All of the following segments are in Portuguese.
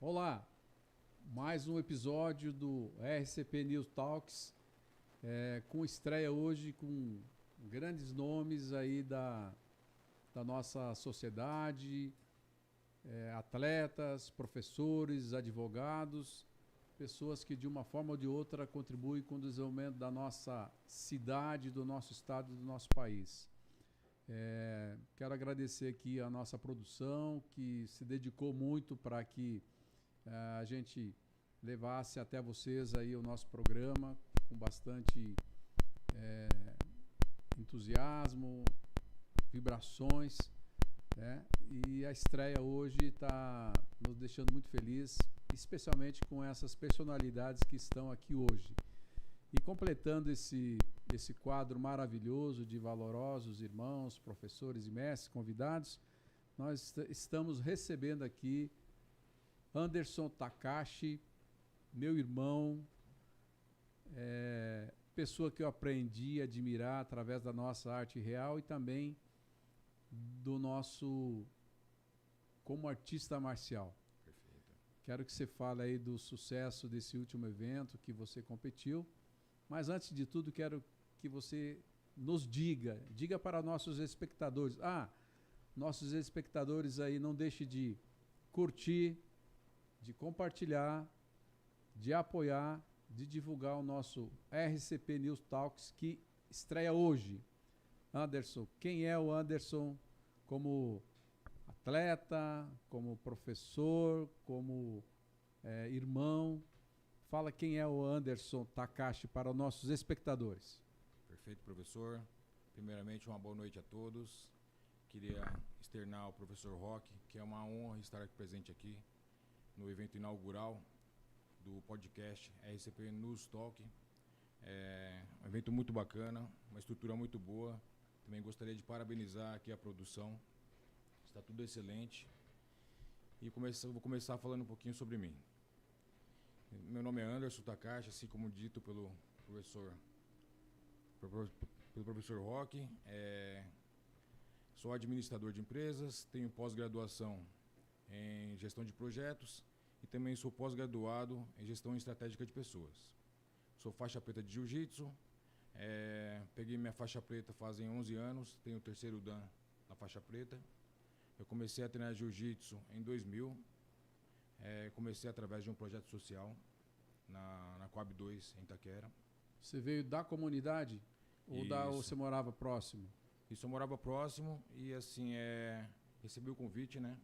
Olá, mais um episódio do RCP News Talks, com estreia hoje com grandes nomes aí da nossa sociedade, atletas, professores, advogados, pessoas que de uma forma ou de outra contribuem com o desenvolvimento da nossa cidade, do nosso estado e do nosso país. Quero agradecer aqui a nossa produção, que se dedicou muito para que a gente levasse até vocês aí o nosso programa com bastante entusiasmo, vibrações, né? E a estreia hoje está nos deixando muito felizes, especialmente com essas personalidades que estão aqui hoje. E completando esse quadro maravilhoso de valorosos irmãos, professores e mestres convidados, nós estamos recebendo aqui Anderson Takashi, meu irmão, pessoa que eu aprendi a admirar através da nossa arte real e também do nosso como artista marcial. Perfeito. Quero que você fale aí do sucesso desse último evento que você competiu, mas antes de tudo quero que você nos diga para nossos espectadores. Nossos espectadores aí, não deixe de curtir, de compartilhar, de apoiar, de divulgar o nosso RCP News Talks, que estreia hoje. Anderson, quem é o Anderson como atleta, como professor, como irmão? Fala quem é o Anderson Takashi para os nossos espectadores. Perfeito, professor. Primeiramente, uma boa noite a todos. Queria externar ao professor Roque, que é uma honra estar aqui presente aqui no evento inaugural do podcast RCP News Talk. É um evento muito bacana, uma estrutura muito boa. Também gostaria de parabenizar aqui a produção. Está tudo excelente. E vou começar falando um pouquinho sobre mim. Meu nome é Anderson Takashi, assim como dito pelo professor Roque. Sou administrador de empresas, tenho pós-graduação em gestão de projetos e também sou pós-graduado em gestão estratégica de pessoas. Sou faixa preta de jiu-jitsu, peguei minha faixa preta fazem 11 anos, tenho o terceiro dan na faixa preta. Eu comecei a treinar jiu-jitsu em 2000, comecei através de um projeto social na Coab 2 em Itaquera. Você veio da comunidade ou você morava próximo? Isso, eu morava próximo e assim, recebi o convite, né,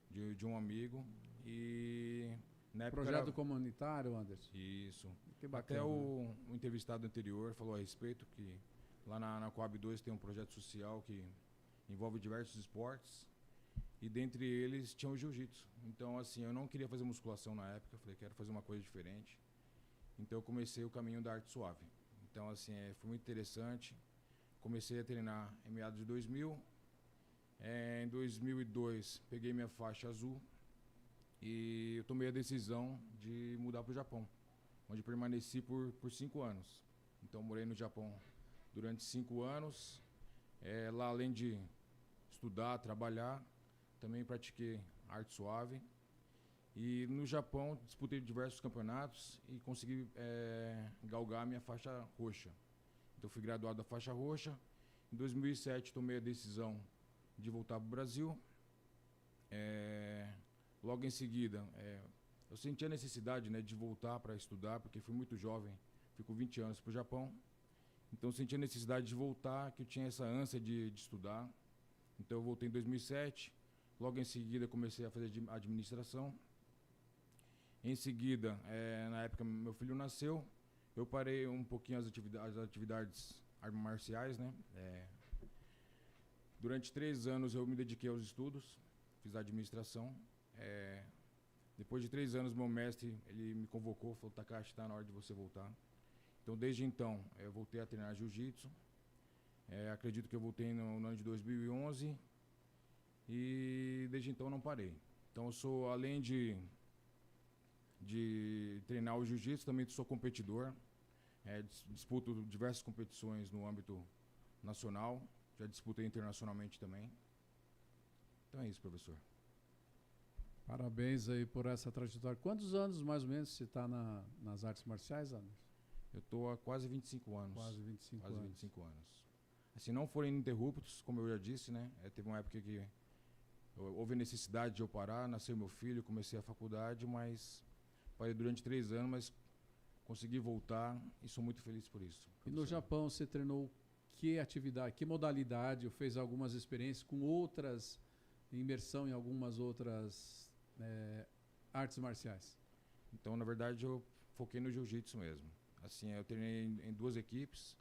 de um amigo e na época projeto comunitário, Anderson? Isso. Que bacana. Até o entrevistado anterior falou a respeito que lá na Coab 2 tem um projeto social que envolve diversos esportes e dentre eles tinha o jiu-jitsu. Então assim, eu não queria fazer musculação na época, eu falei, quero fazer uma coisa diferente. Então eu comecei o caminho da arte suave. Então assim, foi muito interessante. Comecei a treinar em meados de 2000. Em 2002, peguei minha faixa azul e eu tomei a decisão de mudar para o Japão, onde permaneci por 5 anos. Então morei no Japão durante 5 anos. Lá, além de estudar, trabalhar, também pratiquei arte suave. E no Japão disputei diversos campeonatos e consegui galgar a minha faixa roxa. Então fui graduado da faixa roxa. Em 2007 tomei a decisão de voltar para o Brasil. Logo em seguida, eu senti a necessidade, né, de voltar para estudar, porque fui muito jovem, fui com 20 anos para o Japão. Então eu senti a necessidade de voltar, que eu tinha essa ânsia de estudar. Então eu voltei em 2007. Logo em seguida comecei a fazer administração. Em seguida, na época meu filho nasceu, eu parei um pouquinho as atividades marciais, né? Durante 3 anos eu me dediquei aos estudos, fiz administração. Depois de 3 anos meu mestre ele me convocou, falou, Takashi, está na hora de você voltar. Então desde então eu voltei a treinar jiu-jitsu. Acredito que eu voltei no ano de 2011 e desde então não parei. Então eu sou, além de treinar o jiu-jitsu, também sou competidor. Disputo diversas competições no âmbito nacional, já disputei internacionalmente também. Então é isso, professor. Parabéns aí por essa trajetória. Quantos anos, mais ou menos, você está nas artes marciais, Anderson? Eu estou há quase 25 anos. Quase 25 Quase anos. 25 anos. Assim, não foram ininterruptos, como eu já disse, né? Teve uma época que houve necessidade de eu parar, nasceu meu filho, comecei a faculdade, mas parei durante 3 anos, mas consegui voltar e sou muito feliz por isso. E no Japão você treinou que atividade, que modalidade, ou fez algumas experiências com outras, imersão em algumas outras artes marciais? Então, na verdade, eu foquei no jiu-jitsu mesmo. Assim, eu treinei em 2 equipes.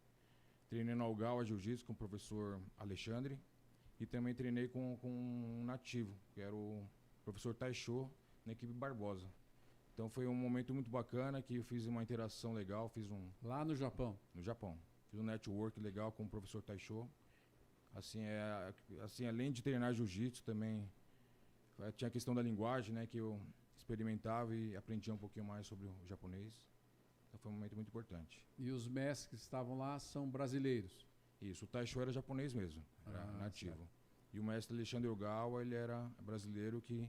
Treinei no Algawa Jiu-Jitsu com o professor Alexandre e também treinei com um nativo, que era o professor Taisho, na equipe Barbosa. Então foi um momento muito bacana que eu fiz uma interação legal, Lá no Japão? No Japão. Fiz um network legal com o professor Taisho. Assim, além de treinar jiu-jitsu também, tinha a questão da linguagem, né, que eu experimentava e aprendia um pouquinho mais sobre o japonês. Então foi um momento muito importante. E os mestres que estavam lá são brasileiros? Isso, o Taisho era japonês mesmo, era nativo. Certo. E o mestre Alexandre Ogawa, ele era brasileiro que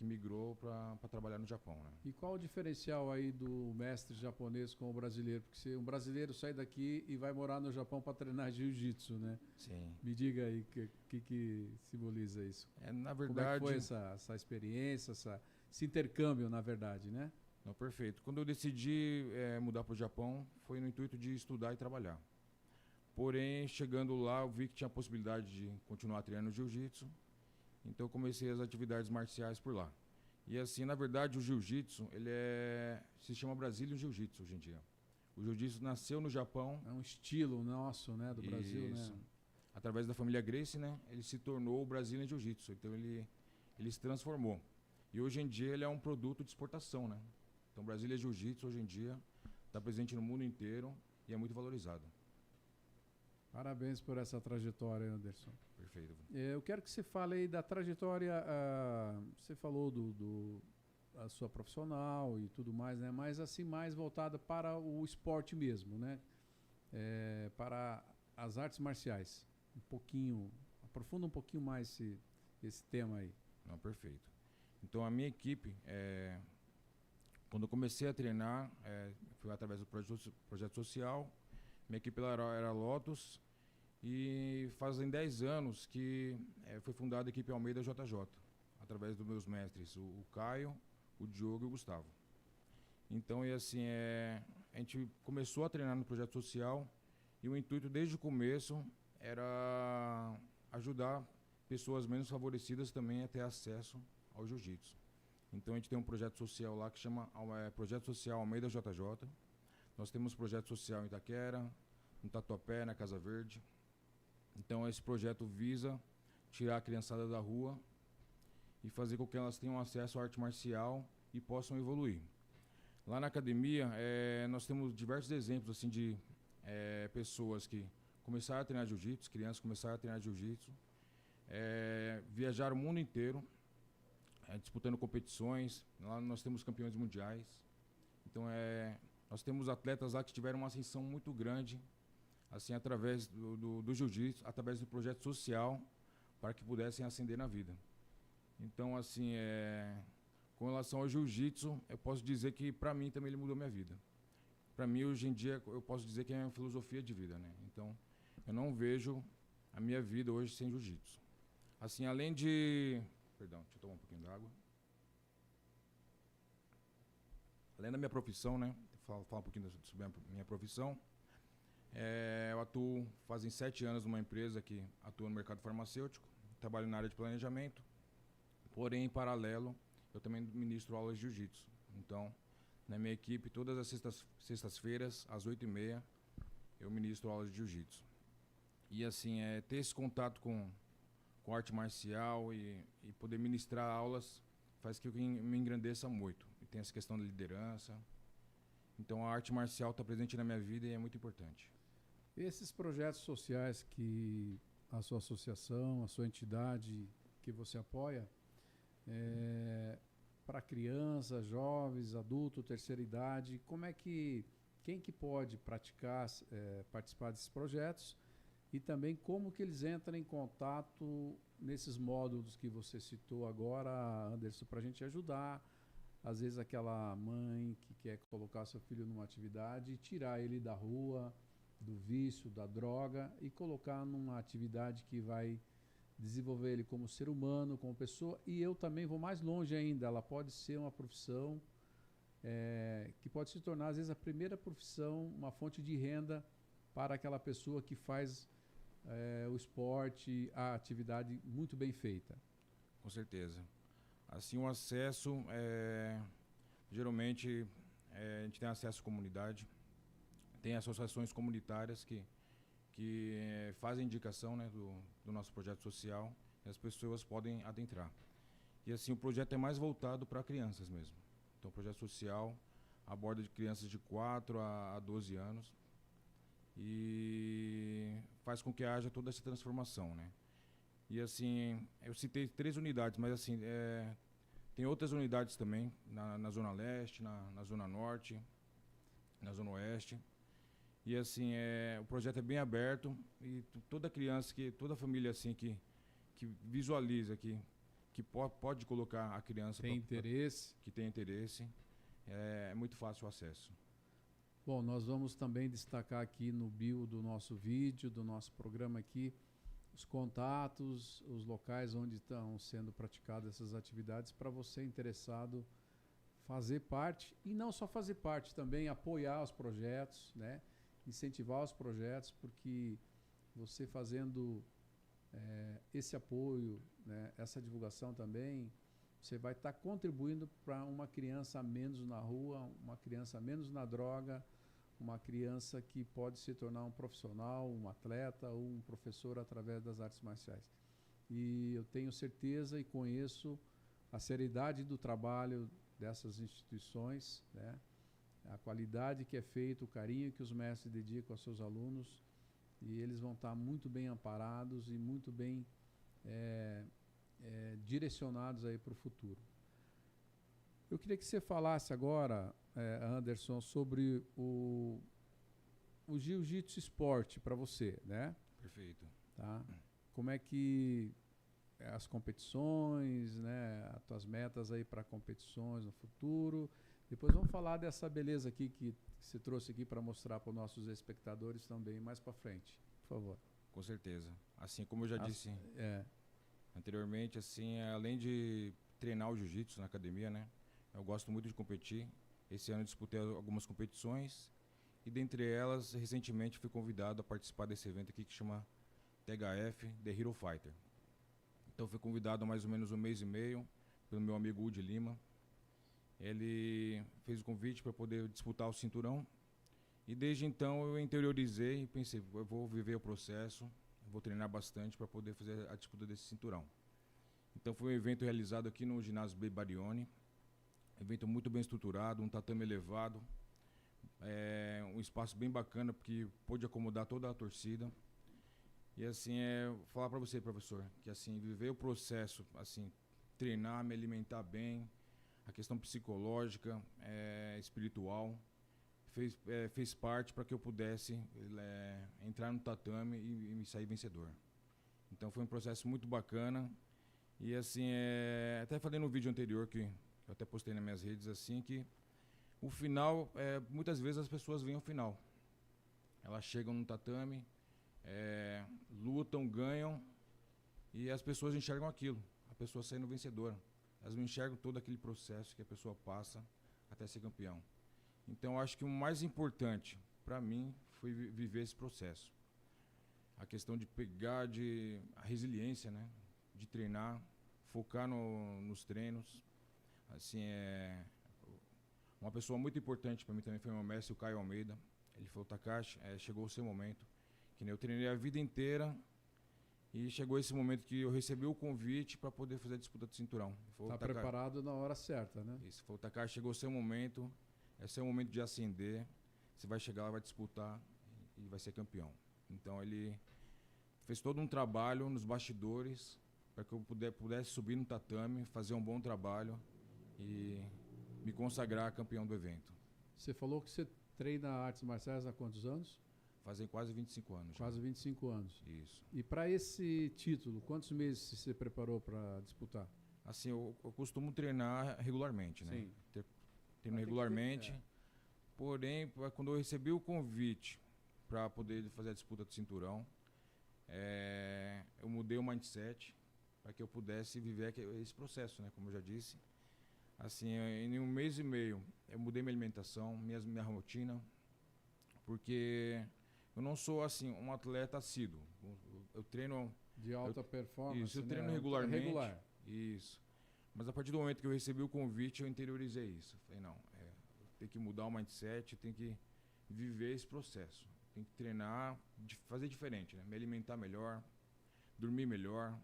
migrou para trabalhar no Japão, né? E qual o diferencial aí do mestre japonês com o brasileiro? Porque se um brasileiro sai daqui e vai morar no Japão para treinar jiu-jitsu, né? Sim. Me diga aí o que simboliza isso. Na verdade... Como é que foi essa experiência, esse intercâmbio, na verdade, né? Não, perfeito. Quando eu decidi mudar para o Japão, foi no intuito de estudar e trabalhar. Porém, chegando lá, eu vi que tinha a possibilidade de continuar treinando jiu-jitsu. Então, eu comecei as atividades marciais por lá. E assim, na verdade, o jiu-jitsu, se chama Brazilian Jiu-Jitsu hoje em dia. O jiu-jitsu nasceu no Japão. É um estilo nosso, né, do Brasil, isso, né? Através da família Gracie, né, ele se tornou o Brazilian Jiu-Jitsu. Então, ele se transformou. E hoje em dia, ele é um produto de exportação, né? Então, Brasília Jiu-Jitsu, hoje em dia, está presente no mundo inteiro e é muito valorizado. Parabéns por essa trajetória, Anderson. Perfeito. Eu quero que você fale aí da trajetória, você falou da sua profissional e tudo mais, né? Mas assim, mais voltada para o esporte mesmo, né? Para as artes marciais. Aprofunda um pouquinho mais esse tema aí. Não, perfeito. Então, a minha equipe... Quando eu comecei a treinar, foi através do projeto social. Minha equipe era Lotus. E fazem 10 anos que foi fundada a equipe Almeida JJ, através dos meus mestres, o Caio, o Diogo e o Gustavo. Então, assim, a gente começou a treinar no projeto social e o intuito desde o começo era ajudar pessoas menos favorecidas também a ter acesso ao jiu-jitsu. Então, a gente tem um projeto social lá que chama Projeto Social Almeida JJ. Nós temos projeto social em Itaquera, no Tatuapé, na Casa Verde. Então, esse projeto visa tirar a criançada da rua e fazer com que elas tenham acesso à arte marcial e possam evoluir. Lá na academia, nós temos diversos exemplos assim, de pessoas que começaram a treinar jiu-jitsu, crianças começaram a treinar jiu-jitsu, viajaram o mundo inteiro, disputando competições. Lá nós temos campeões mundiais. Então, nós temos atletas lá que tiveram uma ascensão muito grande, assim, através do jiu-jitsu, através do projeto social, para que pudessem ascender na vida. Então, assim, com relação ao jiu-jitsu, eu posso dizer que, para mim, também ele mudou minha vida. Para mim, hoje em dia, eu posso dizer que é uma filosofia de vida, né? Então, eu não vejo a minha vida hoje sem jiu-jitsu. Assim, além de... Perdão, deixa eu tomar um pouquinho d'água. Além da minha profissão, né? Falar um pouquinho sobre a minha profissão. Eu atuo fazem 7 anos numa empresa que atua no mercado farmacêutico. Trabalho na área de planejamento. Porém, em paralelo, eu também ministro aulas de jiu-jitsu. Então, na minha equipe, todas as sextas-feiras, às 8h30, eu ministro aulas de jiu-jitsu. E assim, ter esse contato com arte marcial e poder ministrar aulas faz que eu me engrandeça muito. E tem essa questão da liderança. Então, a arte marcial está presente na minha vida e é muito importante. Esses projetos sociais que a sua associação, a sua entidade que você apoia, para crianças, jovens, adultos, terceira idade, quem que pode participar desses projetos e também como que eles entram em contato nesses módulos que você citou agora, Anderson, para a gente ajudar. Às vezes aquela mãe que quer colocar seu filho numa atividade e tirar ele da rua, do vício, da droga e colocar numa atividade que vai desenvolver ele como ser humano, como pessoa. E eu também vou mais longe ainda, ela pode ser uma profissão que pode se tornar, às vezes, a primeira profissão, uma fonte de renda para aquela pessoa que faz o esporte, a atividade muito bem feita. Com certeza. Assim, o acesso, geralmente, a gente tem acesso à comunidade, tem associações comunitárias que fazem indicação, né, do nosso projeto social, e as pessoas podem adentrar. E assim, o projeto é mais voltado para crianças mesmo. Então, o projeto social aborda de crianças de 4 a 12 anos e faz com que haja toda essa transformação, né? E assim, eu citei 3 unidades, mas assim, tem outras unidades também, na Zona Leste, na Zona Norte, na Zona Oeste. E assim, o projeto é bem aberto e toda criança, toda família assim que visualiza, que pode colocar a criança... que tem interesse, é muito fácil o acesso. Bom, nós vamos também destacar aqui no bio do nosso vídeo, do nosso programa aqui, os contatos, os locais onde estão sendo praticadas essas atividades para você interessado fazer parte, e não só fazer parte, também apoiar os projetos, né? Incentivar os projetos, porque você fazendo esse apoio, né, essa divulgação também, você vai estar contribuindo para uma criança menos na rua, uma criança menos na droga, uma criança que pode se tornar um profissional, um atleta ou um professor através das artes marciais. E eu tenho certeza e conheço a seriedade do trabalho dessas instituições, né? A qualidade que é feita, o carinho que os mestres dedicam aos seus alunos, e eles vão estar muito bem amparados e muito bem direcionados aí para o futuro. Eu queria que você falasse agora, Anderson, sobre o jiu-jitsu esporte para você, né? Perfeito. Tá? Como é que as competições, né, as tuas metas aí para competições no futuro. Depois vamos falar dessa beleza aqui que você trouxe aqui para mostrar para os nossos espectadores também mais para frente, por favor. Com certeza. Assim como eu já disse anteriormente, assim, além de treinar o jiu-jitsu na academia, né, eu gosto muito de competir. Esse ano eu disputei algumas competições e dentre elas, recentemente fui convidado a participar desse evento aqui que chama THF The Hero Fighter. Então fui convidado há mais ou menos 1 mês e meio pelo meu amigo Udi Lima. Ele fez o convite para poder disputar o cinturão e desde então eu interiorizei e pensei, eu vou viver o processo, vou treinar bastante para poder fazer a disputa desse cinturão. Então foi um evento realizado aqui no ginásio B. Barioni, evento muito bem estruturado, um tatame elevado, um espaço bem bacana porque pôde acomodar toda a torcida. E assim, falar para você, professor, que assim, viver o processo, assim, treinar, me alimentar bem, a questão psicológica, espiritual, fez parte para que eu pudesse entrar no tatame e me sair vencedor. Então foi um processo muito bacana. E assim, até falei no vídeo anterior, que eu até postei nas minhas redes, assim, que o final, muitas vezes as pessoas veem o final. Elas chegam no tatame, lutam, ganham, e as pessoas enxergam aquilo, a pessoa saindo vencedora. Elas não enxergam todo aquele processo que a pessoa passa até ser campeão. Então, eu acho que o mais importante para mim foi viver esse processo. A questão de pegar a resiliência, né? De treinar, focar nos treinos. Assim, uma pessoa muito importante para mim também foi meu mestre, o Caio Almeida. Ele falou, Takashi, chegou o seu momento. Que nem eu treinei a vida inteira e chegou esse momento que eu recebi o convite para poder fazer a disputa do cinturão. Está preparado na hora certa, né? Isso, falou, Takashi, chegou o seu momento, esse é o momento de ascender, você vai chegar lá, vai disputar e vai ser campeão. Então ele fez todo um trabalho nos bastidores para que eu pudesse subir no tatame, fazer um bom trabalho e me consagrar campeão do evento. Você falou que você treina artes marciais há quantos anos? Fazem quase 25 anos. Quase 25 anos. Isso. E para esse título, quantos meses você preparou para disputar? Assim, eu costumo treinar regularmente, né? Sim. Treino regularmente. Porém, quando eu recebi o convite para poder fazer a disputa do cinturão, eu mudei o mindset para que eu pudesse viver esse processo, né? Como eu já disse. Assim, em 1 mês e meio, eu mudei minha alimentação, minha rotina, porque eu não sou assim um atleta assíduo. Eu treino de alta performance. Isso, eu né? treino regularmente. Regular. Isso. Mas a partir do momento que eu recebi o convite, eu interiorizei isso. Falei, não, tem que mudar o mindset, tem que viver esse processo. Tem que treinar, fazer diferente, né? Me alimentar melhor, dormir melhor,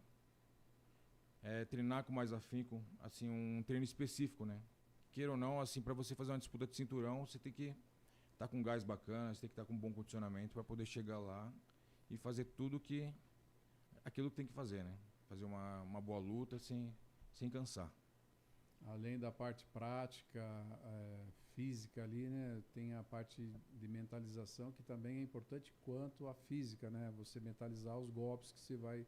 treinar com mais afinco, assim, um treino específico, né? Queira ou não, assim, para você fazer uma disputa de cinturão, você tem que estar com gás bacana, você tem que estar com um bom condicionamento para poder chegar lá e fazer aquilo que tem que fazer, né? Fazer uma boa luta sem cansar. Além da parte prática, física ali, né? Tem a parte de mentalização que também é importante quanto a física, né? Você mentalizar os golpes que você vai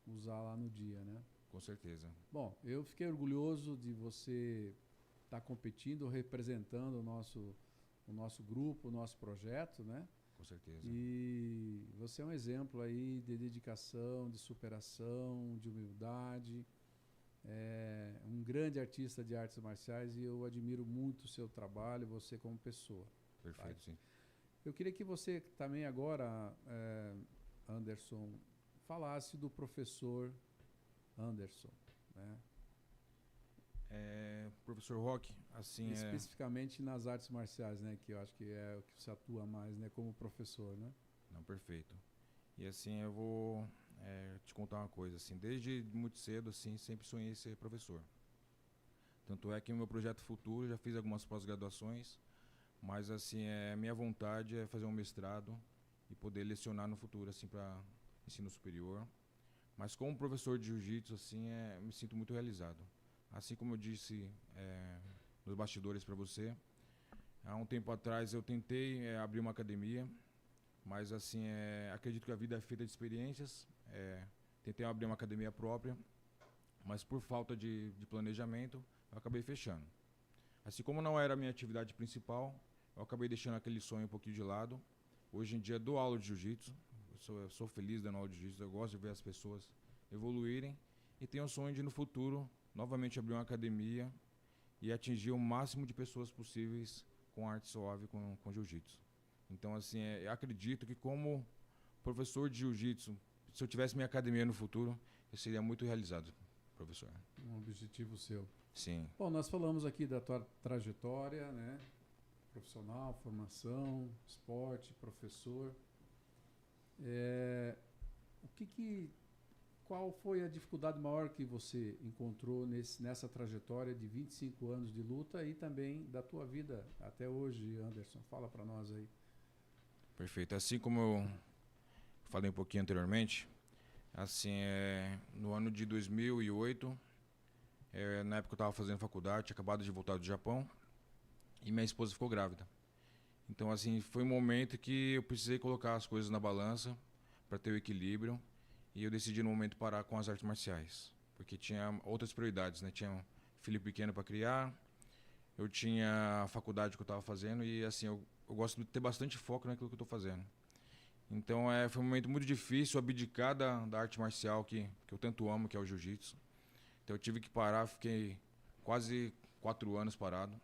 usar lá no dia, né? Com certeza. Bom, eu fiquei orgulhoso de você estar competindo, representando o nosso grupo, o nosso projeto, né? Com certeza. E você é um exemplo aí de dedicação, de superação, de humildade. É um grande artista de artes marciais e eu admiro muito o seu trabalho, você como pessoa. Perfeito, tá? sim. Eu queria que você também agora, Anderson, falasse do professor Anderson, né? Professor Roque, assim, especificamente nas artes marciais, né? Que eu acho que é o que você atua mais, né? Como professor, né? Não, perfeito. E assim, eu vou te contar uma coisa, assim, desde muito cedo, assim, sempre sonhei ser professor. Tanto é que no meu projeto futuro já fiz algumas pós-graduações, mas assim, minha vontade é fazer um mestrado e poder lecionar no futuro, assim, para ensino superior. Mas como professor de jiu-jitsu, assim, me sinto muito realizado. Assim como eu disse nos bastidores para você, há um tempo atrás eu tentei abrir uma academia, mas assim, acredito que a vida é feita de experiências. Tentei abrir uma academia própria, mas por falta de planejamento, eu acabei fechando. Assim como não era a minha atividade principal, eu acabei deixando aquele sonho um pouquinho de lado. Hoje em dia dou aula de jiu-jitsu, eu sou feliz dando aula de jiu-jitsu, eu gosto de ver as pessoas evoluírem e tenho o sonho de no futuro novamente abrir uma academia e atingir o máximo de pessoas possíveis com arte suave, com jiu-jitsu. Então, assim, eu acredito que como professor de jiu-jitsu, se eu tivesse minha academia no futuro, eu seria muito realizado, professor. Um objetivo seu. Sim. Bom, nós falamos aqui da tua trajetória, né? Profissional, formação, esporte, professor. Qual foi a dificuldade maior que você encontrou nessa trajetória de 25 anos de luta e também da tua vida até hoje, Anderson? Fala para nós aí. Perfeito. Assim como eu falei um pouquinho anteriormente, assim, no ano de 2008, na época eu estava fazendo faculdade, tinha acabado de voltar do Japão e minha esposa ficou grávida. Então, assim, foi um momento que eu precisei colocar as coisas na balança para ter o equilíbrio. E eu decidi no momento parar com as artes marciais, porque tinha outras prioridades, né? Tinha um filho pequeno para criar, eu tinha a faculdade que eu estava fazendo e assim, eu gosto de ter bastante foco naquilo que eu estou fazendo. Então foi um momento muito difícil abdicar da arte marcial que eu tanto amo, que é o jiu-jitsu. Então eu tive que parar, fiquei quase 4 anos parado.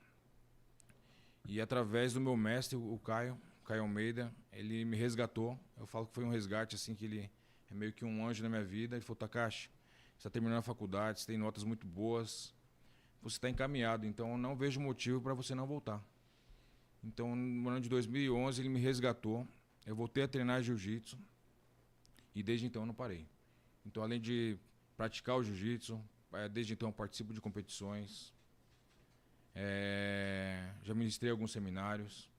E através do meu mestre, o Caio Almeida, ele me resgatou. Eu falo que foi um resgate assim, que ele é meio que um anjo na minha vida. Ele falou: Takashi, você está terminando a faculdade, você tem notas muito boas, você está encaminhado, então eu não vejo motivo para você não voltar. Então, no ano de 2011, ele me resgatou, eu voltei a treinar jiu-jitsu e desde então eu não parei. Então, além de praticar o jiu-jitsu, desde então eu participo de competições, já ministrei alguns seminários.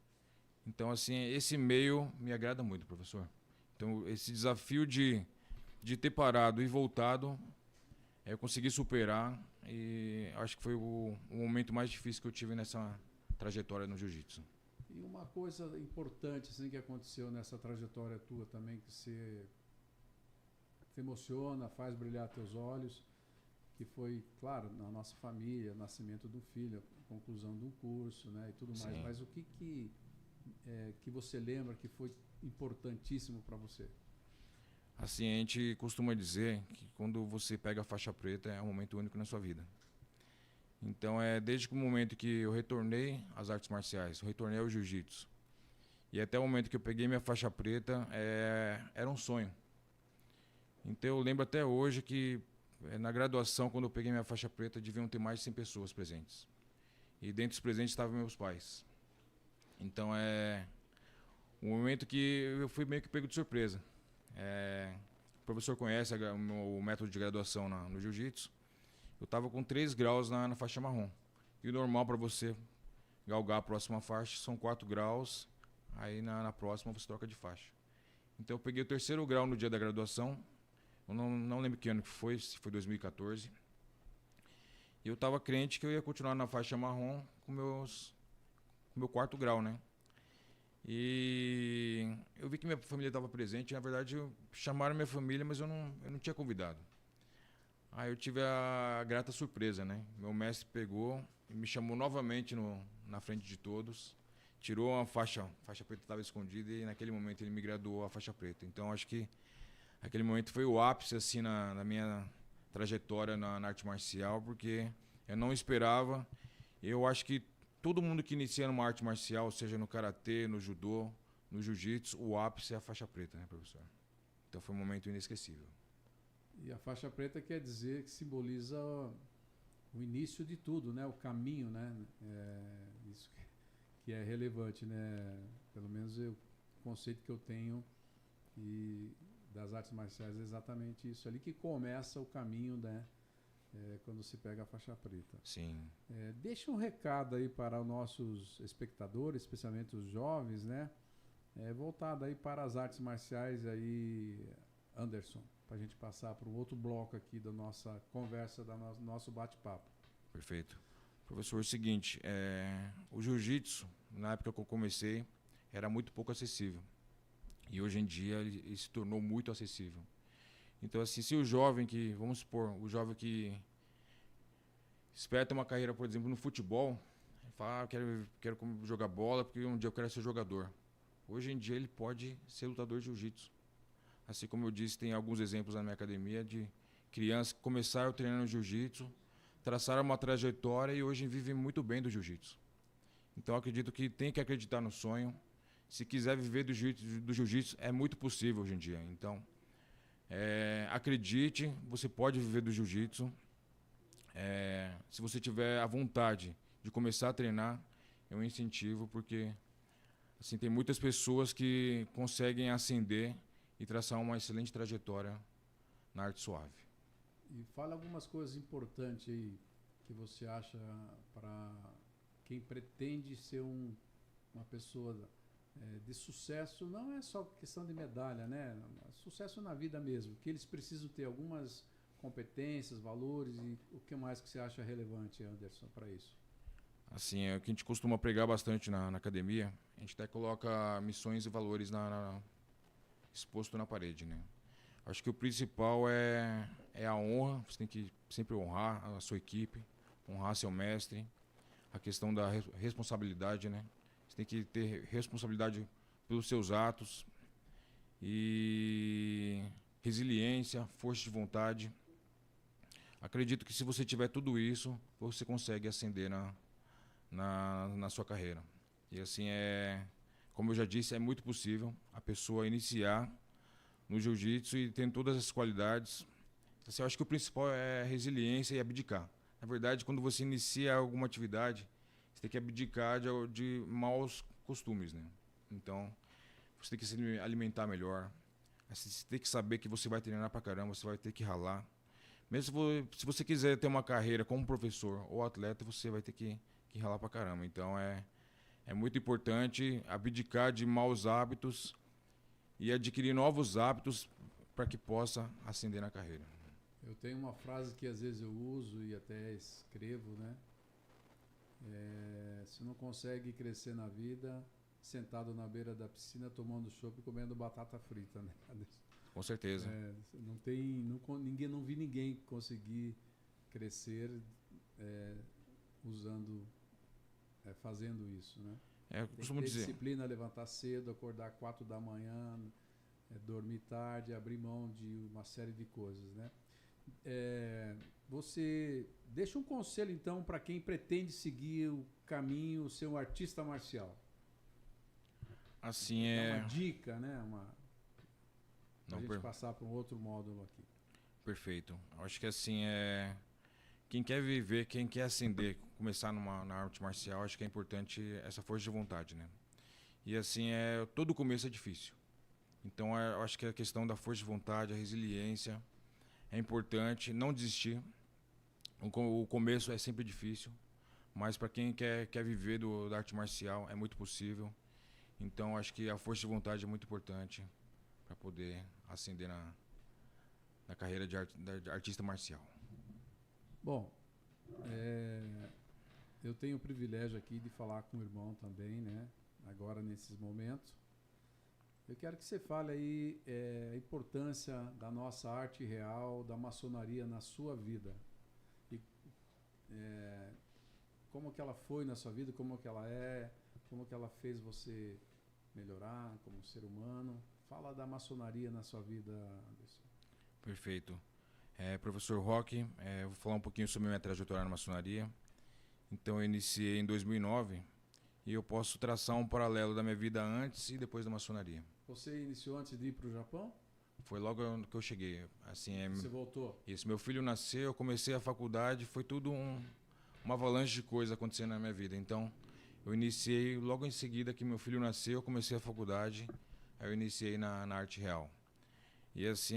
Então, assim, esse meio me agrada muito, professor. Então, esse desafio de ter parado e voltado, eu consegui superar e acho que foi o momento mais difícil que eu tive nessa trajetória no jiu-jitsu. E uma coisa importante assim, que aconteceu nessa trajetória tua também, que você te emociona, faz brilhar teus olhos, que foi, claro, na nossa família, nascimento do filho, conclusão de um curso, né, e tudo mais. Sim. Mas o que você lembra que foi importantíssimo para você? Assim, a gente costuma dizer que quando você pega a faixa preta é um momento único na sua vida. Então, desde o momento que eu retornei às artes marciais, eu retornei ao jiu-jitsu, e até o momento que eu peguei minha faixa preta, era um sonho. Então, eu lembro até hoje que na graduação, quando eu peguei minha faixa preta, deviam ter mais de 100 pessoas presentes. E dentre os presentes estavam meus pais. Então, um momento que eu fui meio que pego de surpresa. O professor conhece o método de graduação no jiu-jitsu. Eu estava com 3 graus na faixa marrom. E o normal para você galgar a próxima faixa são 4 graus. Aí na próxima você troca de faixa. Então eu peguei o 3º grau no dia da graduação. Eu não lembro que ano que foi, se foi 2014. E eu estava crente que eu ia continuar na faixa marrom com meu 4º grau, né? E eu vi que minha família estava presente. Na verdade, chamaram minha família, mas eu não tinha convidado. Aí eu tive a grata surpresa, né? Meu mestre pegou e me chamou novamente na frente de todos. Tirou a faixa preta estava escondida e naquele momento ele me graduou a faixa preta. Então acho que aquele momento foi o ápice assim na minha trajetória na arte marcial, porque eu não esperava. Eu acho que todo mundo que inicia numa arte marcial, seja no karatê, no judô, no jiu-jitsu, o ápice é a faixa preta, né, professor? Então foi um momento inesquecível. E a faixa preta quer dizer que simboliza o início de tudo, né? O caminho, né? Isso que é relevante, né? Pelo menos o conceito que eu tenho das artes marciais é exatamente isso ali que começa o caminho, né? Quando se pega a faixa preta. Sim. Deixa um recado aí para os nossos espectadores, especialmente os jovens, né? Voltado aí para as artes marciais aí, Anderson, para a gente passar para um outro bloco aqui da nossa conversa, do nosso bate-papo. Perfeito. Professor, é o seguinte, o jiu-jitsu, na época que eu comecei, era muito pouco acessível. E hoje em dia ele se tornou muito acessível. Então, assim, se vamos supor, o jovem que espera ter uma carreira, por exemplo, no futebol, fala, quero jogar bola porque um dia eu quero ser jogador. Hoje em dia ele pode ser lutador de jiu-jitsu. Assim como eu disse, tem alguns exemplos na minha academia de crianças que começaram treinando jiu-jitsu, traçaram uma trajetória e hoje vivem muito bem do jiu-jitsu. Então, eu acredito que tem que acreditar no sonho. Se quiser viver do jiu-jitsu, é muito possível hoje em dia. Então, acredite, você pode viver do jiu-jitsu. Se você tiver a vontade de começar a treinar, eu incentivo, porque assim, tem muitas pessoas que conseguem ascender e traçar uma excelente trajetória na arte suave. E fala algumas coisas importantes aí que você acha para quem pretende ser uma pessoa de sucesso. Não é só questão de medalha, né? Sucesso na vida mesmo, que eles precisam ter algumas competências, valores, e o que mais que você acha relevante, Anderson, para isso? Assim, é o que a gente costuma pregar bastante na academia. A gente até coloca missões e valores exposto na parede, né? Acho que o principal é a honra. Você tem que sempre honrar a sua equipe, honrar seu mestre. A questão da responsabilidade, né? Você tem que ter responsabilidade pelos seus atos. E resiliência, força de vontade. Acredito que se você tiver tudo isso, você consegue ascender na sua carreira. E assim, como eu já disse, é muito possível a pessoa iniciar no jiu-jitsu e tem todas as qualidades. Assim, eu acho que o principal é a resiliência e abdicar. Na verdade, quando você inicia alguma atividade, você tem que abdicar de maus costumes, né? Então, você tem que se alimentar melhor. Você tem que saber que você vai treinar pra caramba, você vai ter que ralar. Mesmo se você quiser ter uma carreira como professor ou atleta, você vai ter que ralar pra caramba. Então, é muito importante abdicar de maus hábitos e adquirir novos hábitos para que possa ascender na carreira. Eu tenho uma frase que às vezes eu uso e até escrevo, né? Se não consegue crescer na vida, sentado na beira da piscina tomando chopp e comendo batata frita, né? Com certeza. Não tem, não vi ninguém conseguir crescer usando, fazendo isso, né? Eu Tem costumo que ter dizer. disciplina, levantar cedo, acordar 4 da manhã, dormir tarde, abrir mão de uma série de coisas, né? Você deixa um conselho então para quem pretende seguir o caminho, ser um artista marcial. Assim Dá uma dica, né? Pra Não, gente passar para um outro módulo aqui. perfeito. Eu acho que assim quem quer viver, quem quer ascender, começar na arte marcial, acho que é importante essa força de vontade, né? E assim todo começo é difícil. Então eu acho que a questão da força de vontade, a resiliência é importante, não desistir. O começo é sempre difícil, mas para quem quer viver da arte marcial é muito possível. Então acho que a força de vontade é muito importante para poder ascender na carreira de artista marcial. Bom, eu tenho o privilégio aqui de falar com o irmão também, né? Agora nesses momentos. Eu quero que você fale aí a importância da nossa arte real, da maçonaria na sua vida. E como que ela foi na sua vida, como que ela é, como que ela fez você melhorar como ser humano. Fala da maçonaria na sua vida, Anderson. Perfeito. Professor Roque, eu vou falar um pouquinho sobre minha trajetória na maçonaria. Então eu iniciei em 2009 e eu posso traçar um paralelo da minha vida antes e depois da maçonaria. Você iniciou antes de ir para o Japão? Foi logo que eu cheguei. Assim, Você voltou? Isso, meu filho nasceu, eu comecei a faculdade, foi tudo uma avalanche de coisas acontecendo na minha vida. Então, eu iniciei logo em seguida que meu filho nasceu, eu comecei a faculdade, aí eu iniciei na arte real. E assim,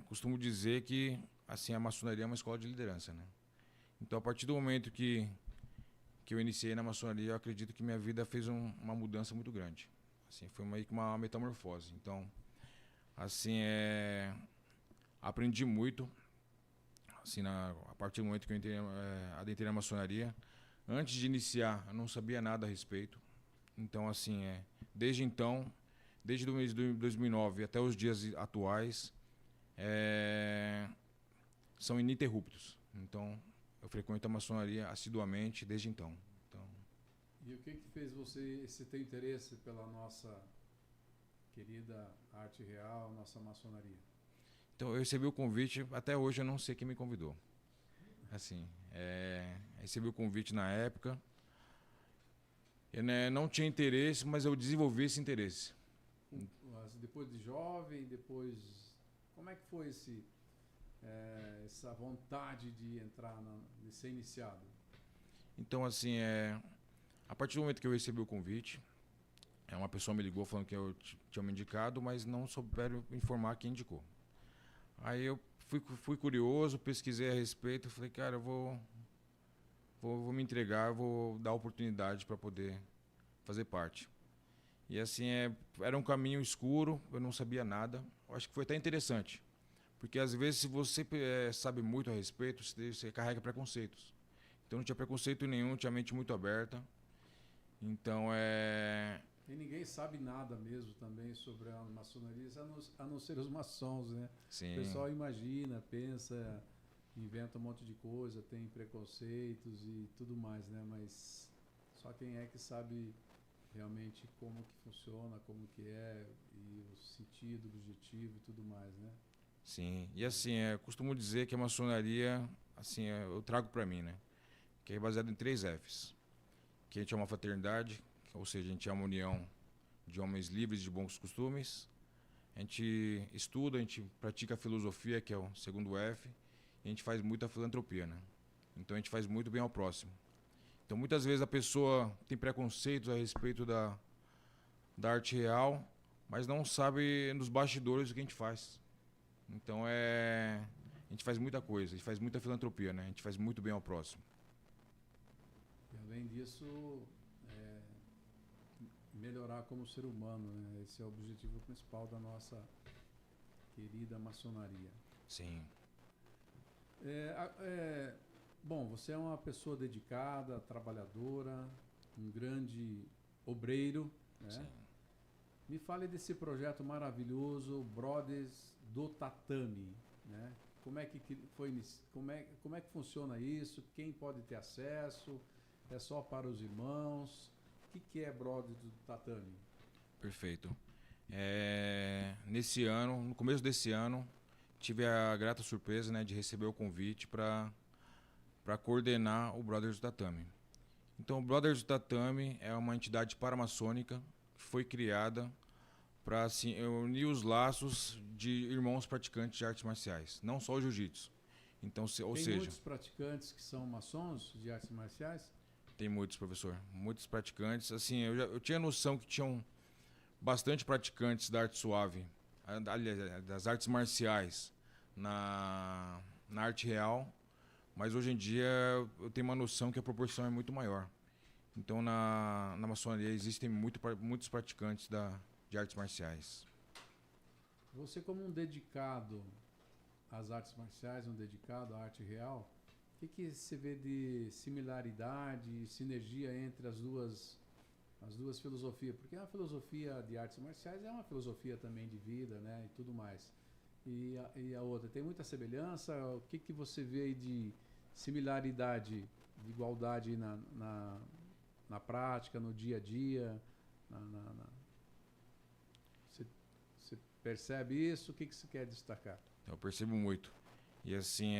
costumo dizer que assim a maçonaria é uma escola de liderança, né? Então, a partir do momento que eu iniciei na maçonaria, eu acredito que minha vida fez uma mudança muito grande. Assim, foi meio que uma metamorfose. Então, assim, aprendi muito. Assim, a partir do momento que eu adentrei na maçonaria, antes de iniciar, eu não sabia nada a respeito. Então, assim, desde então, desde o mês de 2009 até os dias atuais, são ininterruptos. Então, eu frequento a maçonaria assiduamente desde então. E o que fez você ter interesse pela nossa querida arte real, nossa maçonaria? Então, eu recebi o convite, até hoje eu não sei quem me convidou. Assim, recebi o convite na época. Eu não tinha interesse, mas eu desenvolvi esse interesse. Depois de jovem, depois... Como é que foi essa vontade de entrar, de ser iniciado? Então, assim, a partir do momento que eu recebi o convite, uma pessoa me ligou falando que eu tinha me indicado, mas não souberam informar quem indicou. Aí eu fui curioso, pesquisei a respeito, falei, cara, eu vou me entregar, vou dar oportunidade para poder fazer parte. E assim, era um caminho escuro, eu não sabia nada. Eu acho que foi até interessante, porque às vezes se você sabe muito a respeito, você carrega preconceitos. Então não tinha preconceito nenhum, tinha a mente muito aberta. Então E ninguém sabe nada mesmo também sobre a maçonaria, a não ser os maçons, né? Sim. O pessoal imagina, pensa, inventa um monte de coisa, tem preconceitos e tudo mais, né? Mas só quem é que sabe realmente como que funciona, como que e o sentido, o objetivo e tudo mais, né? Sim. E assim, eu costumo dizer que a maçonaria, assim, eu trago para mim, né? Que é baseado em 3 Fs. Que a gente é uma fraternidade, ou seja, a gente é uma união de homens livres de bons costumes. A gente estuda, a gente pratica a filosofia, que é o segundo F, e a gente faz muita filantropia, né? Então a gente faz muito bem ao próximo. Então muitas vezes a pessoa tem preconceitos a respeito da arte real, mas não sabe nos bastidores o que a gente faz. Então a gente faz muita coisa, a gente faz muita filantropia, né? A gente faz muito bem ao próximo. E além disso, melhorar como ser humano, né? Esse é o objetivo principal da nossa querida maçonaria. Sim. Bom, você é uma pessoa dedicada, trabalhadora, um grande obreiro, né? Sim. Me fale desse projeto maravilhoso, Brothers do Tatame, né? Como é que como é que funciona isso? Quem pode ter acesso? É só para os irmãos? O que é Brothers do Tatame? Perfeito. Nesse ano, no começo desse ano, tive a grata surpresa, né, de receber o convite para coordenar o Brothers do Tatame. Então, o Brothers do Tatame é uma entidade paramaçônica que foi criada para assim, unir os laços de irmãos praticantes de artes marciais, não só o jiu-jitsu. Então, ou Tem seja, muitos praticantes que são maçons de artes marciais? tem muitos, professor, muitos praticantes. Assim, eu tinha noção que tinham bastante praticantes da arte suave, aliás, das artes marciais na arte real, mas hoje em dia eu tenho uma noção que a proporção é muito maior. Então, na maçonaria existem muitos praticantes de artes marciais. Você, como um dedicado às artes marciais, um dedicado à arte real, o que você vê de similaridade e sinergia entre as duas filosofias? Porque a filosofia de artes marciais é uma filosofia também de vida, né, e tudo mais. E a outra, tem muita semelhança? O que você vê aí de similaridade, de igualdade na prática, no dia a dia? Você percebe isso? O que você quer destacar? Eu percebo muito. E assim,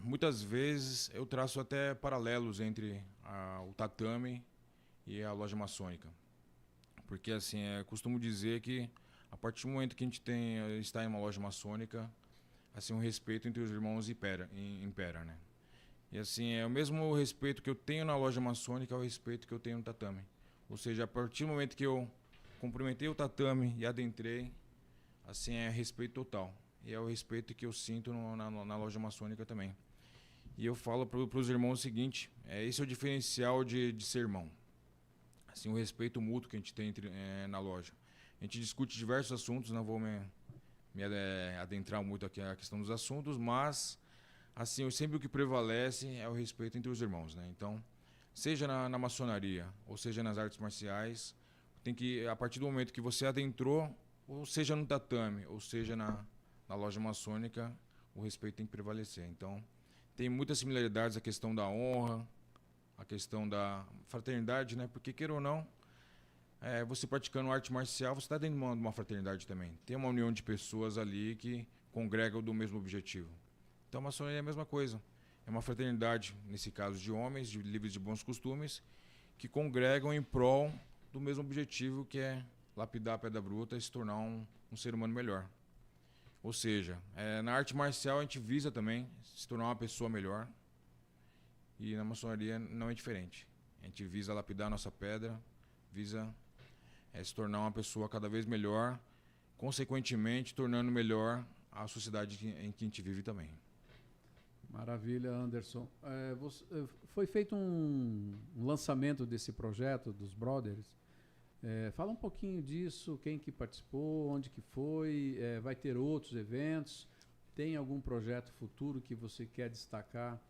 muitas vezes eu traço até paralelos entre o tatame e a loja maçônica. Porque assim, costumo dizer que a partir do momento que a gente está em uma loja maçônica, assim, o respeito entre os irmãos impera, né? E assim, é o mesmo respeito que eu tenho na loja maçônica é o respeito que eu tenho no tatame. Ou seja, a partir do momento que eu cumprimentei o tatame e adentrei, assim, é respeito total. E é o respeito que eu sinto na loja maçônica também. E eu falo para os irmãos o seguinte, esse é o diferencial de ser irmão. Assim, o respeito mútuo que a gente tem na loja. A gente discute diversos assuntos, não vou me adentrar muito aqui na questão dos assuntos, mas assim, sempre o que prevalece é o respeito entre os irmãos, né? Então, seja na maçonaria, ou seja nas artes marciais, tem que, a partir do momento que você adentrou, ou seja no tatame, ou seja na loja maçônica, o respeito tem que prevalecer. Então, tem muitas similaridades a questão da honra, a questão da fraternidade, né? Porque, queira ou não, você praticando arte marcial, você está dentro de uma fraternidade também. Tem uma união de pessoas ali que congregam do mesmo objetivo. Então, a maçonaria é a mesma coisa. É uma fraternidade, nesse caso, de homens, livres de bons costumes, que congregam em prol do mesmo objetivo, que é lapidar a pedra bruta e se tornar um ser humano melhor. Ou seja, na arte marcial a gente visa também se tornar uma pessoa melhor, e na maçonaria não é diferente. A gente visa lapidar a nossa pedra, visa se tornar uma pessoa cada vez melhor, consequentemente tornando melhor a sociedade em que a gente vive também. Maravilha, Anderson. Foi feito um lançamento desse projeto dos Brothers. Fala um pouquinho disso, quem que participou, onde que foi, vai ter outros eventos, tem algum projeto futuro que você quer destacar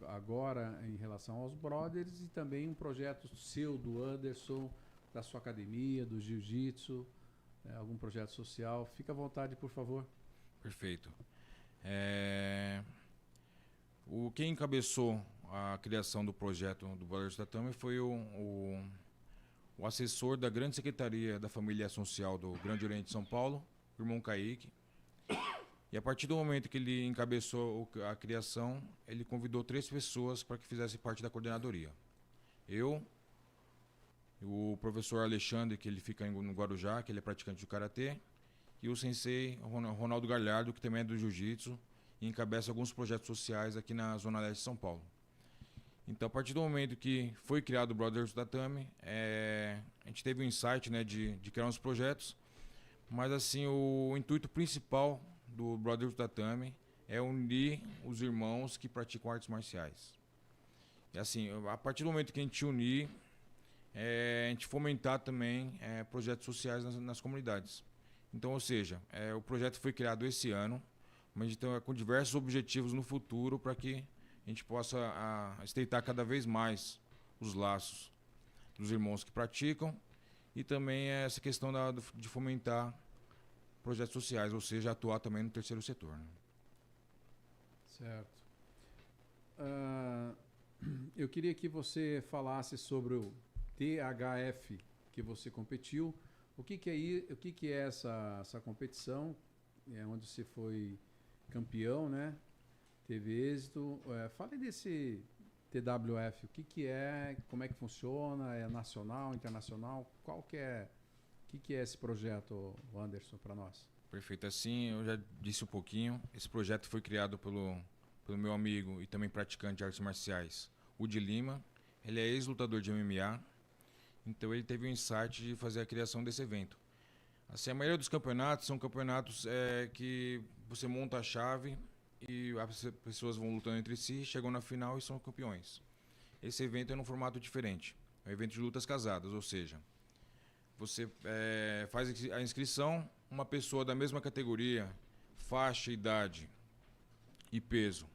agora em relação aos Brothers, e também um projeto seu, do Anderson, da sua academia, do Jiu-Jitsu, algum projeto social. Fica à vontade, por favor. Perfeito. Quem encabeçou a criação do projeto do Brothers do Tatame foi o assessor da Grande Secretaria da Família Social do Grande Oriente de São Paulo, o irmão Kaique. E a partir do momento que ele encabeçou a criação, ele convidou 3 pessoas para que fizessem parte da coordenadoria. Eu, o professor Alexandre, que ele fica no Guarujá, que ele é praticante de karatê, e o sensei Ronaldo Galhardo, que também é do jiu-jitsu, e encabeça alguns projetos sociais aqui na Zona Leste de São Paulo. Então, a partir do momento que foi criado o Brothers do Tatame, a gente teve o insight, né, de criar uns projetos, mas assim, o intuito principal do Brothers do Tatame é unir os irmãos que praticam artes marciais. E assim, a partir do momento que a gente unir, a gente fomentar também projetos sociais nas comunidades. Então, ou seja, o projeto foi criado esse ano, mas a gente está com diversos objetivos no futuro para que a gente possa estreitar cada vez mais os laços dos irmãos que praticam e também essa questão de fomentar projetos sociais, ou seja, atuar também no terceiro setor. Né? Certo. Eu queria que você falasse sobre o THF que você competiu. O que é essa competição? É onde você foi campeão, né? Teve êxito. Fale desse TWF. O que é? Como é que funciona? É nacional, internacional? O que é esse projeto, Anderson, para nós? Perfeito. Assim, eu já disse um pouquinho. Esse projeto foi criado pelo meu amigo e também praticante de artes marciais, Udi Lima. Ele é ex-lutador de MMA, então ele teve o insight de fazer a criação desse evento. Assim, a maioria dos campeonatos são campeonatos que você monta a chave e as pessoas vão lutando entre si, chegam na final e são campeões. Esse evento é num formato diferente, é um evento de lutas casadas, ou seja, você faz a inscrição, uma pessoa da mesma categoria, faixa, idade e peso,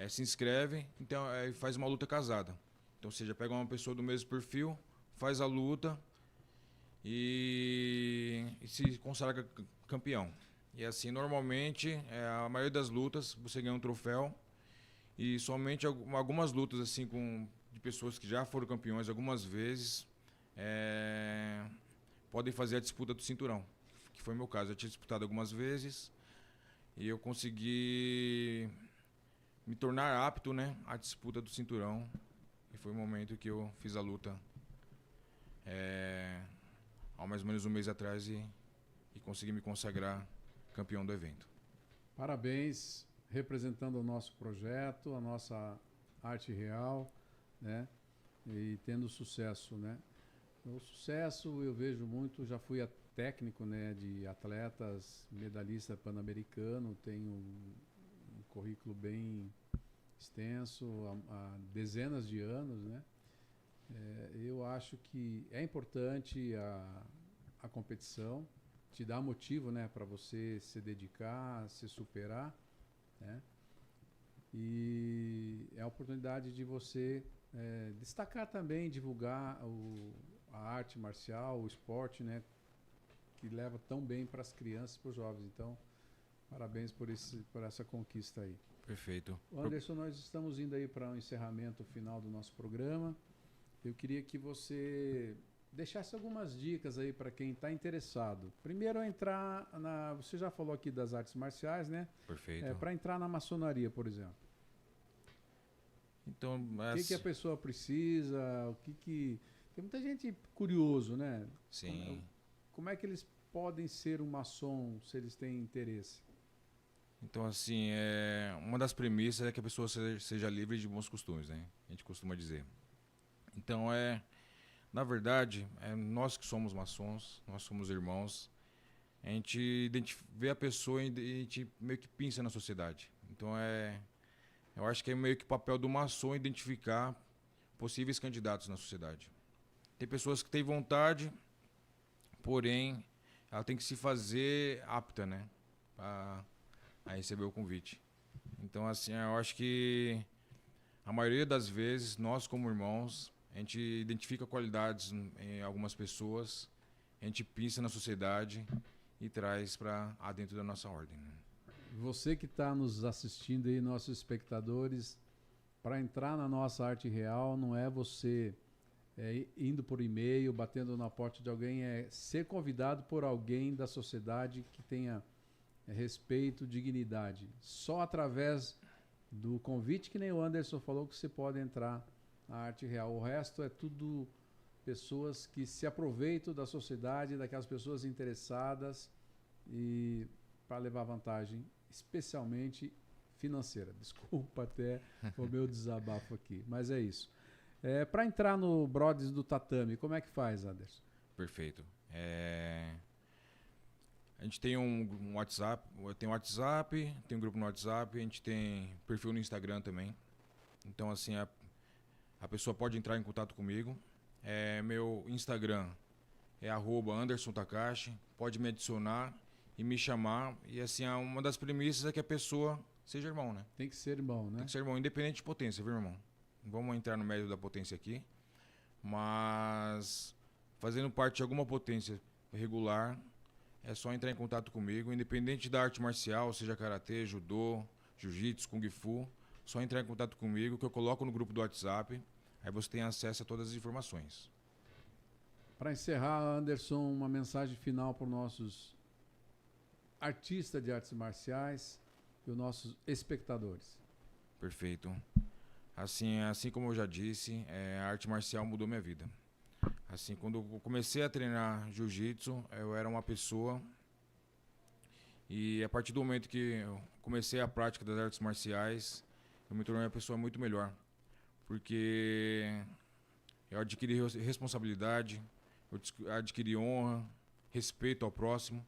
se inscreve, então faz uma luta casada. Então, ou seja, pega uma pessoa do mesmo perfil, faz a luta e se consagra campeão. E assim, normalmente, a maioria das lutas, você ganha um troféu e somente algumas lutas assim de pessoas que já foram campeões algumas vezes podem fazer a disputa do cinturão, que foi o meu caso. Eu tinha disputado algumas vezes e eu consegui me tornar apto, né, à disputa do cinturão. E foi o momento que eu fiz a luta há mais ou menos um mês atrás e consegui me consagrar campeão do evento. Parabéns, representando o nosso projeto, a nossa arte real, né? E tendo sucesso, né? O sucesso eu vejo muito, já fui técnico, né, de atletas, medalhista pan-americano, tenho um currículo bem extenso, há dezenas de anos, né? Eu acho que é importante a competição, te dá motivo, né, para você se dedicar, se superar, né? E é a oportunidade de você destacar também, divulgar a arte marcial, o esporte, né, que leva tão bem para as crianças e para os jovens. Então, parabéns por essa conquista aí. Perfeito. Anderson, nós estamos indo aí para o encerramento final do nosso programa. Eu queria que você deixasse algumas dicas aí para quem está interessado. Primeiro, você já falou aqui das artes marciais, né? Perfeito. Para entrar na maçonaria, por exemplo. Então, o que a pessoa precisa? Tem muita gente curioso, né? Sim. Como é que eles podem ser um maçom se eles têm interesse? Então, assim, uma das premissas é que a pessoa seja livre de bons costumes, né? A gente costuma dizer. Então, na verdade, nós que somos maçons, nós somos irmãos, a gente vê a pessoa e a gente meio que pensa na sociedade. Então, eu acho que é meio que o papel do maçom identificar possíveis candidatos na sociedade. Tem pessoas que têm vontade, porém, ela tem que se fazer apta, né? A receber o convite. Então, assim, eu acho que a maioria das vezes, nós como irmãos, a gente identifica qualidades em algumas pessoas, a gente pensa na sociedade e traz para dentro da nossa ordem. Né? Você que está nos assistindo aí, nossos espectadores, para entrar na nossa arte real, não é você indo por e-mail, batendo na porta de alguém, é ser convidado por alguém da sociedade que tenha respeito, dignidade. Só através do convite, que nem o Anderson falou, que você pode entrar na arte real. O resto é tudo pessoas que se aproveitam da sociedade, daquelas pessoas interessadas e para levar vantagem, especialmente financeira. Desculpa até o meu desabafo aqui, mas é isso. Para entrar no Brothers do Tatame, como é que faz, Anderson? Perfeito. A gente tem um WhatsApp, tem um grupo no WhatsApp, a gente tem perfil no Instagram também. Então, assim, a pessoa pode entrar em contato comigo. Meu Instagram é @AndersonTakashi. Pode me adicionar e me chamar. E, assim, uma das premissas é que a pessoa seja irmão, né? Tem que ser irmão, né? Tem que ser irmão, independente de potência, viu, irmão? vamos entrar no mérito da potência aqui, mas fazendo parte de alguma potência regular, é só entrar em contato comigo, independente da arte marcial, seja karatê, judô, jiu-jitsu, kung fu, só entrar em contato comigo que eu coloco no grupo do WhatsApp, aí você tem acesso a todas as informações. Para encerrar, Anderson, uma mensagem final para os nossos artistas de artes marciais e os nossos espectadores. Perfeito. Assim como eu já disse, a arte marcial mudou minha vida. Assim, quando eu comecei a treinar jiu-jitsu, eu era uma pessoa, e a partir do momento que eu comecei a prática das artes marciais, eu me tornei uma pessoa muito melhor, porque eu adquiri responsabilidade, eu adquiri honra, respeito ao próximo.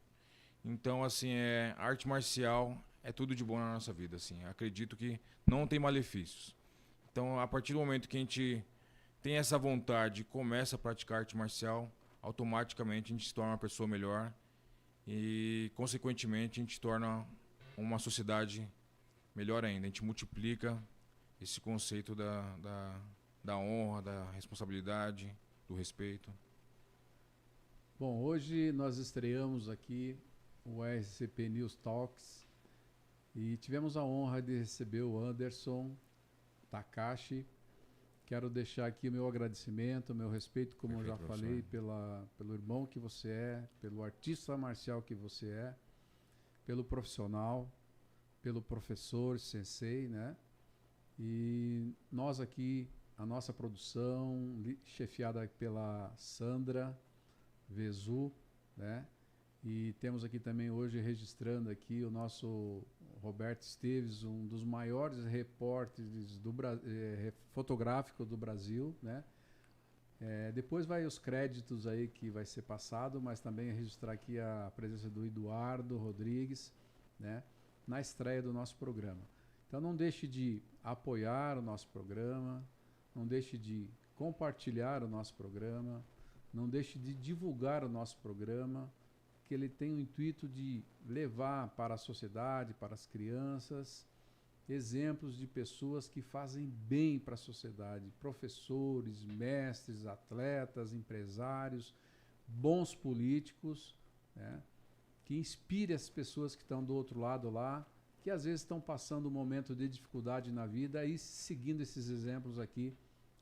Então, assim, a arte marcial é tudo de bom na nossa vida, assim. Acredito que não tem malefícios. Então, a partir do momento que a gente tem essa vontade e começa a praticar arte marcial, automaticamente a gente se torna uma pessoa melhor e, consequentemente, a gente se torna uma sociedade melhor ainda. A gente multiplica esse conceito da honra, da responsabilidade, do respeito. Bom, hoje nós estreamos aqui o RCP News Talks e tivemos a honra de receber o Anderson Takashi. Quero deixar aqui o meu agradecimento, o meu respeito, como eu já falei, pelo irmão que você é, pelo artista marcial que você é, pelo profissional, pelo professor, sensei, né? E nós aqui, a nossa produção, chefiada pela Sandra Vezu, né? E temos aqui também hoje registrando aqui o nosso Roberto Esteves, um dos maiores repórteres fotográficos do Brasil, né? Depois vai os créditos aí que vai ser passado, mas também registrar aqui a presença do Eduardo Rodrigues, né? Na estreia do nosso programa. Então não deixe de apoiar o nosso programa, não deixe de compartilhar o nosso programa, não deixe de divulgar o nosso programa, que ele tem o intuito de levar para a sociedade, para as crianças, exemplos de pessoas que fazem bem para a sociedade, professores, mestres, atletas, empresários, bons políticos, né, que inspire as pessoas que estão do outro lado lá, que às vezes estão passando um momento de dificuldade na vida e seguindo esses exemplos aqui,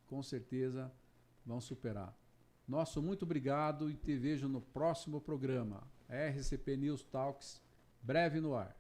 com certeza vão superar. Nosso muito obrigado e te vejo no próximo programa. RCP News Talks, breve no ar.